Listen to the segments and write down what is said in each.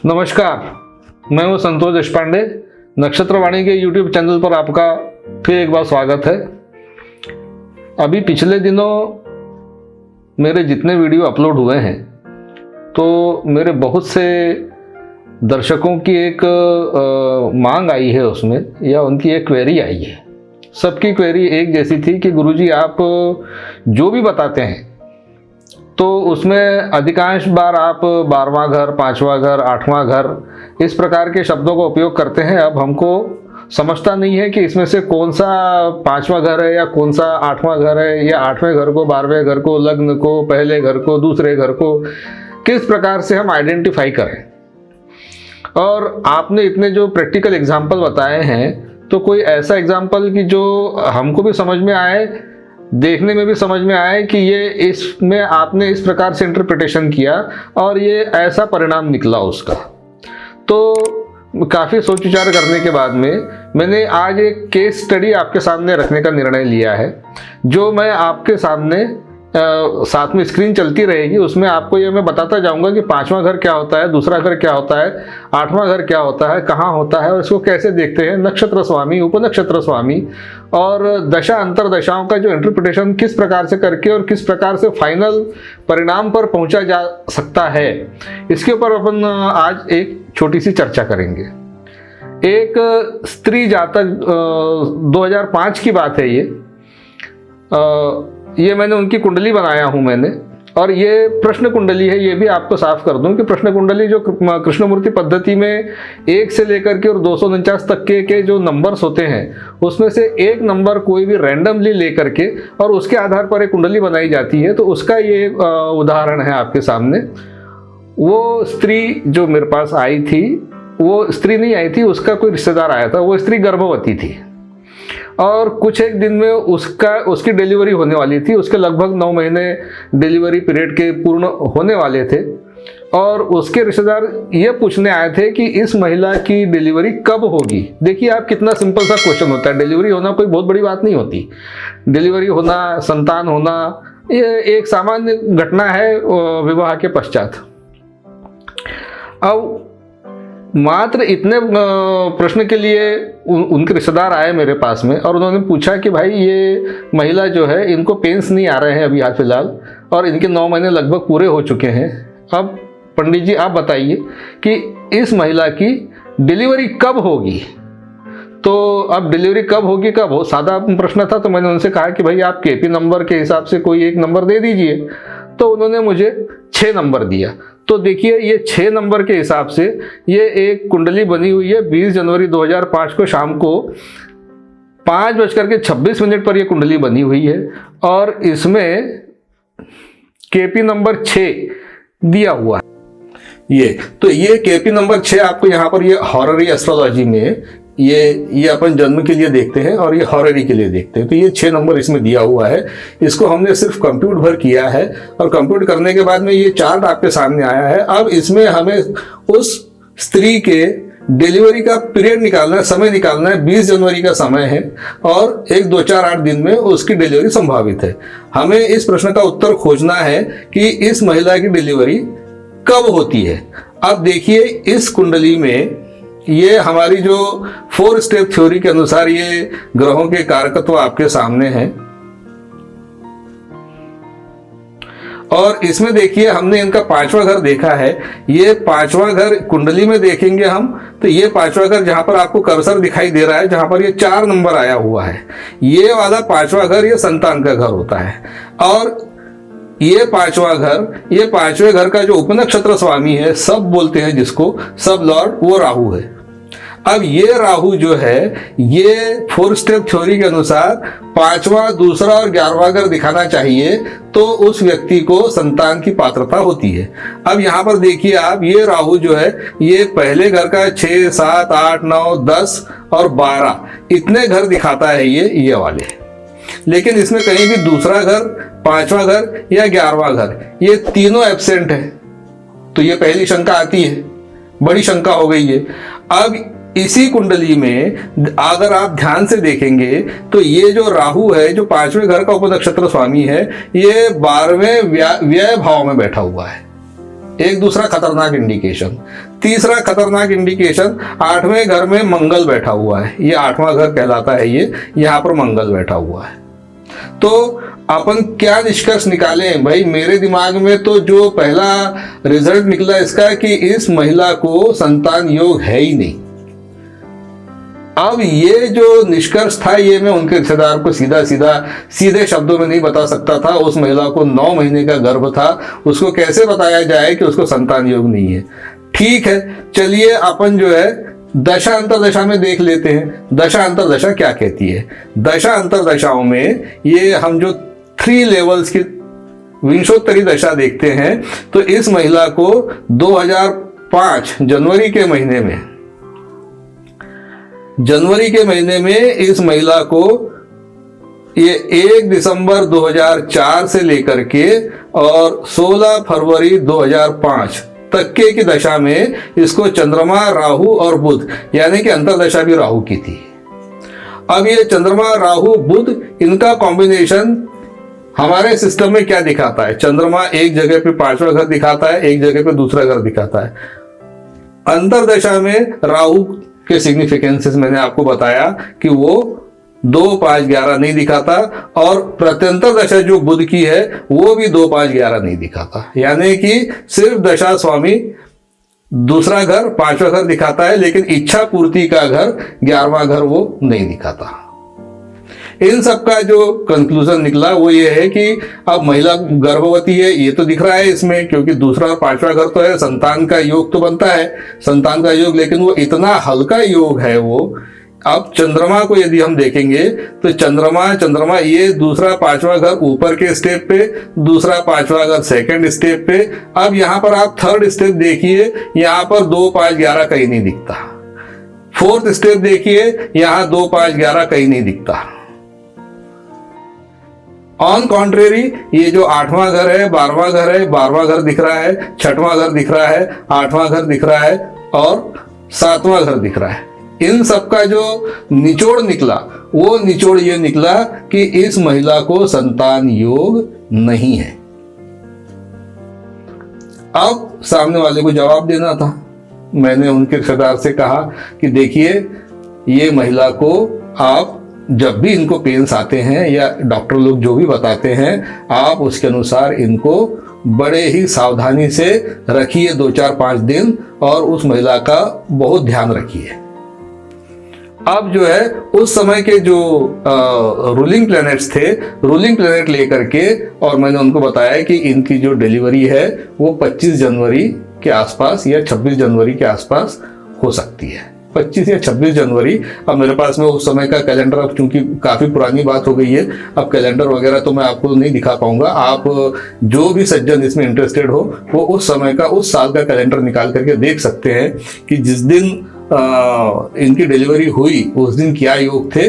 नमस्कार, मैं हूं संतोष देशपांडे। नक्षत्रवाणी के YouTube चैनल पर आपका फिर एक बार स्वागत है। अभी पिछले दिनों मेरे जितने वीडियो अपलोड हुए हैं तो मेरे बहुत से दर्शकों की एक मांग आई है उसमें, या उनकी एक क्वेरी आई है। सबकी क्वेरी एक जैसी थी कि गुरुजी आप जो भी बताते हैं तो उसमें अधिकांश बार आप 12वां घर, 5वां घर, 8वां घर इस प्रकार के शब्दों का उपयोग करते हैं। अब हमको समझता नहीं है कि इसमें से कौन सा 5वां घर है या कौन सा 8वां घर है, या 8वें घर को, 12वें घर को, लग्न को, पहले घर को, दूसरे घर को किस प्रकार से हम आइडेंटिफाई करें। और आपने इतने जो प्रैक्टिकल एग्जाम्पल बताए हैं तो कोई ऐसा एग्जाम्पल कि जो हमको भी समझ में आए, देखने में भी समझ में आए कि ये इसमें आपने इस प्रकार से इंटरप्रिटेशन किया और ये ऐसा परिणाम निकला उसका। तो काफ़ी सोच विचार करने के बाद में मैंने आज एक केस स्टडी आपके सामने रखने का निर्णय लिया है, जो मैं आपके सामने साथ में स्क्रीन चलती रहेगी। उसमें आपको ये मैं बताता जाऊंगा कि 5वां घर क्या होता है, दूसरा घर क्या होता है, 8वां घर क्या होता है, कहाँ होता है और इसको कैसे देखते हैं, नक्षत्र स्वामी, उपनक्षत्र स्वामी और दशा अंतर दशाओं का जो इंटरप्रिटेशन किस प्रकार से करके और किस प्रकार से फाइनल परिणाम पर पहुंचा जा सकता है, इसके ऊपर अपन आज एक छोटी सी चर्चा करेंगे। एक स्त्री जातक 2005 की बात है ये मैंने उनकी कुंडली बनाया हूं मैंने, और ये प्रश्न कुंडली है। ये भी आपको साफ कर दूं कि प्रश्न कुंडली जो कृष्णमूर्ति पद्धति में 1 से लेकर के और 249 तक के जो नंबर्स होते हैं उसमें से एक नंबर कोई भी रैंडमली लेकर के और उसके आधार पर एक कुंडली बनाई जाती है। तो उसका ये उदाहरण है आपके सामने। वो स्त्री जो मेरे पास आई थी, वो स्त्री नहीं आई थी, उसका कोई रिश्तेदार आया था। वो स्त्री गर्भवती थी और कुछ एक दिन में उसकी डिलीवरी होने वाली थी। उसके लगभग 9 महीने डिलीवरी पीरियड के पूर्ण होने वाले थे और उसके रिश्तेदार ये पूछने आए थे कि इस महिला की डिलीवरी कब होगी। देखिए आप, कितना सिंपल सा क्वेश्चन होता है। डिलीवरी होना कोई बहुत बड़ी बात नहीं होती। डिलीवरी होना, संतान होना, ये एक सामान्य घटना है विवाह के पश्चात। अब मात्र इतने प्रश्न के लिए उनके रिश्तेदार आए मेरे पास में और उन्होंने पूछा कि भाई ये महिला जो है, इनको पेंस नहीं आ रहे हैं अभी हाल फिलहाल और इनके 9 महीने लगभग पूरे हो चुके हैं। अब पंडित जी आप बताइए कि इस महिला की डिलीवरी कब होगी। तो अब डिलीवरी कब होगी, कब हो, सादा प्रश्न था। तो मैंने उनसे कहा कि भाई आप केपी नंबर के हिसाब से कोई एक नंबर दे दीजिए। तो उन्होंने मुझे 6 नंबर दिया। तो देखिए ये 6 नंबर के हिसाब से ये एक कुंडली बनी हुई है। 20 जनवरी 2005 को शाम को 5:26 पर ये कुंडली बनी हुई है और इसमें केपी नंबर 6 दिया हुआ है। ये केपी नंबर 6 आपको यहाँ पर ये हॉररी एस्ट्रोलॉजी में ये अपन जन्म के लिए देखते हैं और ये हॉररी के लिए देखते हैं। तो ये 6 नंबर इसमें दिया हुआ है। इसको हमने सिर्फ कंप्यूट भर किया है और कंप्यूट करने के बाद में ये चार्ट आपके सामने आया है। अब इसमें हमें उस स्त्री के डिलीवरी का पीरियड निकालना है, समय निकालना है। 20 जनवरी का समय है और 1, 2, 4, 8 दिन में उसकी डिलीवरी संभावित है। हमें इस प्रश्न का उत्तर खोजना है कि इस महिला की डिलीवरी कब होती है। अब देखिए इस कुंडली में ये हमारी जो 4 स्टेप थ्योरी के अनुसार ये ग्रहों के कारकत्व आपके सामने हैं और इसमें देखिए हमने इनका 5वां घर देखा है। ये 5वां घर कुंडली में देखेंगे हम तो ये 5वां घर जहां पर आपको कर्सर दिखाई दे रहा है, जहां पर ये 4 नंबर आया हुआ है, ये वाला 5वां घर ये संतान का घर होता है। और ये 5वां घर, ये 5वें घर का जो उपनक्षत्र स्वामी है, सब बोलते हैं जिसको, सब लॉर्ड, वो राहु है। अब ये राहु जो है ये 4 स्टेप थ्योरी के अनुसार 5वां, दूसरा और 11वां घर दिखाना चाहिए तो उस व्यक्ति को संतान की पात्रता होती है। अब यहाँ पर देखिए आप, ये राहु जो है ये पहले घर का 6, 7, 8, 9, 10 और 12 इतने घर दिखाता है ये वाले। लेकिन इसमें कहीं भी दूसरा घर, 5वां घर या 11वां घर, ये तीनों एब्सेंट है। तो ये पहली शंका आती है, बड़ी शंका हो गई है। अब इसी कुंडली में अगर आप ध्यान से देखेंगे तो ये जो राहु है, जो 5वें घर का उपनक्षत्र स्वामी है, ये 12वें व्यय भाव में बैठा हुआ है। एक दूसरा खतरनाक इंडिकेशन। तीसरा खतरनाक इंडिकेशन, 8वें घर में मंगल बैठा हुआ है। ये 8वां घर कहलाता है, ये यहाँ पर मंगल बैठा हुआ है। तो अपन क्या निष्कर्ष निकालें भाई? मेरे दिमाग में तो जो पहला रिजल्ट निकला इसका कि इस महिला को संतान योग है ही नहीं। अब ये जो निष्कर्ष था ये मैं उनके रिश्तेदार को सीधे शब्दों में नहीं बता सकता था। उस महिला को 9 महीने का गर्भ था, उसको कैसे बताया जाए कि उसको संतान योग नहीं है? ठीक है, चलिए अपन जो है दशा अंतरदशा में देख लेते हैं। दशा अंतरदशा क्या कहती है? दशा अंतरदशाओं में ये हम जो 3 लेवल्स की विंशोत्तरी दशा देखते हैं, तो इस महिला को 2005 जनवरी के महीने में इस महिला को ये 1 दिसंबर 2004 से लेकर के और 16 फरवरी 2005 तक के की दशा में इसको चंद्रमा, राहु और बुध, यानी कि अंतरदशा भी राहु की थी। अब ये चंद्रमा, राहु, बुध, इनका कॉम्बिनेशन हमारे सिस्टम में क्या दिखाता है? चंद्रमा एक जगह पे 5वां घर दिखाता है, एक जगह पे दूसरा घर दिखाता है। अंतरदशा में राहु के सिग्निफिकेंसेस मैंने आपको बताया कि वो 2, 5, 11 नहीं दिखाता, और प्रत्यंतर दशा जो बुध की है वो भी 2, 5, 11 नहीं दिखाता। यानी कि सिर्फ दशा स्वामी दूसरा घर, 5वां घर दिखाता है, लेकिन इच्छा पूर्ति का घर, 11वां घर वो नहीं दिखाता। इन सब का जो कंक्लूजन निकला वो ये है कि अब महिला गर्भवती है, ये तो दिख रहा है इसमें, क्योंकि दूसरा और 5वां घर तो है, संतान का योग तो बनता है, संतान का योग, लेकिन वो इतना हल्का योग है वो। अब चंद्रमा को यदि हम देखेंगे तो चंद्रमा ये दूसरा 5वां घर ऊपर के स्टेप पे, दूसरा 5वां घर सेकंड स्टेप पे। अब यहाँ पर आप थर्ड स्टेप देखिए, यहाँ पर 2, 5, 11 कहीं नहीं दिखता। फोर्थ स्टेप देखिए, यहाँ 2, 5, 11 कहीं नहीं दिखता। ऑन कॉन्ट्रेरी ये जो 8वां घर है, 12वां घर है, 12वां घर दिख रहा है, 6वां घर दिख रहा है, 8वां घर दिख रहा है और 7वां घर दिख रहा है। इन सब का जो निचोड़ निकला वो निचोड़ ये निकला कि इस महिला को संतान योग नहीं है। अब सामने वाले को जवाब देना था। मैंने उनके रिश्तेदार से कहा कि देखिए, ये महिला को आप जब भी इनको पेन्स आते हैं या डॉक्टर लोग जो भी बताते हैं, आप उसके अनुसार इनको बड़े ही सावधानी से रखिए 2, 4, 5 दिन, और उस महिला का बहुत ध्यान रखिए। अब जो है उस समय के जो रूलिंग प्लैनेट्स थे, रूलिंग प्लैनेट लेकर के, और मैंने उनको बताया कि इनकी जो डिलीवरी है वो 25 जनवरी के आसपास या 26 जनवरी के आसपास हो सकती है। 25 या 26 जनवरी। अब मेरे पास में उस समय का कैलेंडर, अब चूंकि काफ़ी पुरानी बात हो गई है, अब कैलेंडर वगैरह तो मैं आपको नहीं दिखा पाऊंगा। आप जो भी सज्जन इसमें इंटरेस्टेड हो वो उस समय का, उस साल का कैलेंडर निकाल करके देख सकते हैं कि जिस दिन इनकी डिलीवरी हुई उस दिन क्या योग थे,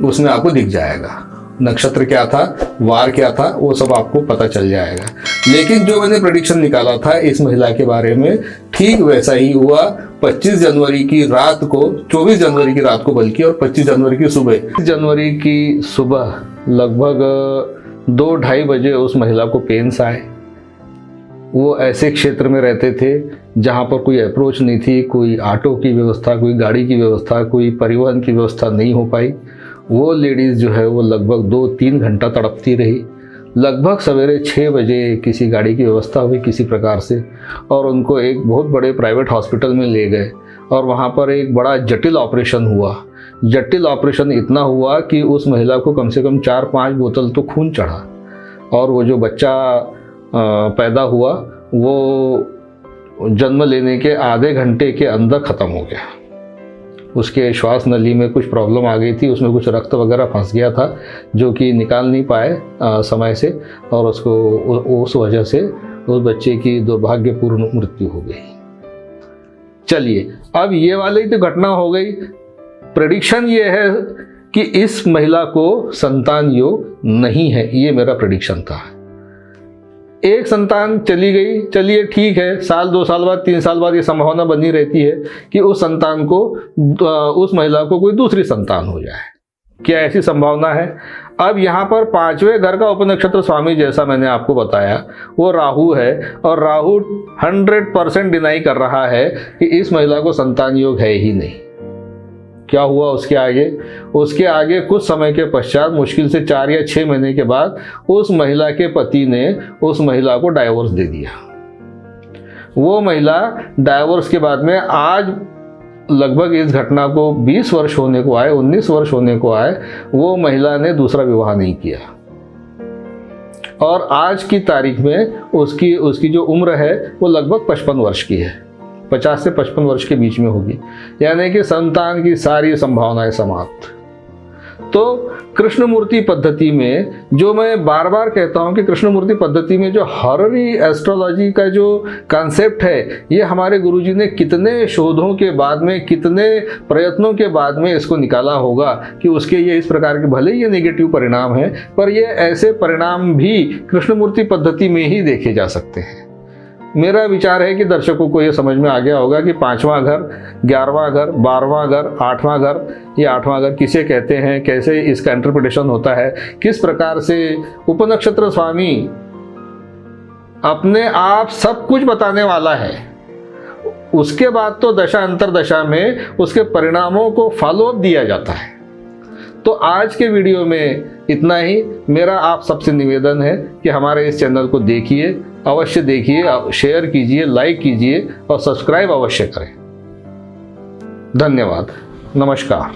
उसमें आपको दिख जाएगा। नक्षत्र क्या था, वार क्या था, वो सब आपको पता चल जाएगा। लेकिन जो मैंने प्रेडिक्शन निकाला था इस महिला के बारे में, ठीक वैसा ही हुआ। 25 जनवरी की रात को, 24 जनवरी की रात को बल्कि, और 25 जनवरी की सुबह, 25 जनवरी की सुबह लगभग 2-2:30 बजे उस महिला को पेन्स आए। वो ऐसे क्षेत्र में रहते थे जहाँ पर कोई अप्रोच नहीं थी, कोई ऑटो की व्यवस्था, कोई गाड़ी की व्यवस्था, कोई परिवहन की व्यवस्था नहीं हो पाई। वो लेडीज़ जो है वो लगभग 2-3 घंटा तड़पती रही। लगभग सवेरे 6 बजे किसी गाड़ी की व्यवस्था हुई किसी प्रकार से, और उनको एक बहुत बड़े प्राइवेट हॉस्पिटल में ले गए, और वहाँ पर एक बड़ा जटिल ऑपरेशन हुआ। जटिल ऑपरेशन इतना हुआ कि उस महिला को कम से कम 4-5 बोतल तो खून चढ़ा, और वो जो बच्चा पैदा हुआ वो जन्म लेने के आधे घंटे के अंदर ख़त्म हो गया। उसके श्वास नली में कुछ प्रॉब्लम आ गई थी, उसमें कुछ रक्त वगैरह फंस गया था जो कि निकाल नहीं पाए समय से, और उसको उस वजह से उस बच्चे की दुर्भाग्यपूर्ण मृत्यु हो गई। चलिए, अब ये वाली तो घटना हो गई। प्रेडिक्शन ये है कि इस महिला को संतान योग नहीं है, ये मेरा प्रेडिक्शन था। एक संतान चली गई, चलिए ठीक है, साल 2 साल बाद 3 साल बाद ये संभावना बनी रहती है कि उस संतान को, उस महिला को कोई दूसरी संतान हो जाए। क्या ऐसी संभावना है? अब यहाँ पर 5वें घर का उपनक्षत्र स्वामी, जैसा मैंने आपको बताया, वो राहु है और राहु 100% डिनाई कर रहा है कि इस महिला को संतान योग है ही नहीं। क्या हुआ उसके आगे? उसके आगे कुछ समय के पश्चात, मुश्किल से 4 या 6 महीने के बाद, उस महिला के पति ने उस महिला को डाइवोर्स दे दिया। वो महिला डाइवोर्स के बाद में आज लगभग इस घटना को 20 वर्ष होने को आए, 19 वर्ष होने को आए, वो महिला ने दूसरा विवाह नहीं किया। और आज की तारीख में उसकी जो उम्र है वो लगभग 55 वर्ष की है, 50 से 55 वर्ष के बीच में होगी, यानी कि संतान की सारी संभावनाएं समाप्त। तो कृष्णमूर्ति पद्धति में, जो मैं बार बार कहता हूं कि कृष्णमूर्ति पद्धति में जो हॉररी एस्ट्रोलॉजी का जो कॉन्सेप्ट है, ये हमारे गुरुजी ने कितने शोधों के बाद में, कितने प्रयत्नों के बाद में इसको निकाला होगा कि उसके ये इस प्रकार के, भले ये नेगेटिव परिणाम है, पर ये ऐसे परिणाम भी कृष्णमूर्ति पद्धति में ही देखे जा सकते हैं। मेरा विचार है कि दर्शकों को ये समझ में आ गया होगा कि 5वां घर, 11वां घर, 12वां घर, 8वां घर, ये 8वां घर किसे कहते हैं, कैसे इसका इंटरप्रिटेशन होता है, किस प्रकार से उपनक्षत्र स्वामी अपने आप सब कुछ बताने वाला है। उसके बाद तो दशा अंतर दशा में उसके परिणामों को फॉलो अप दिया जाता है। तो आज के वीडियो में इतना ही। मेरा आप सबसे निवेदन है कि हमारे इस चैनल को देखिए, अवश्य देखिए, शेयर कीजिए, लाइक कीजिए और सब्सक्राइब अवश्य करें। धन्यवाद। नमस्कार।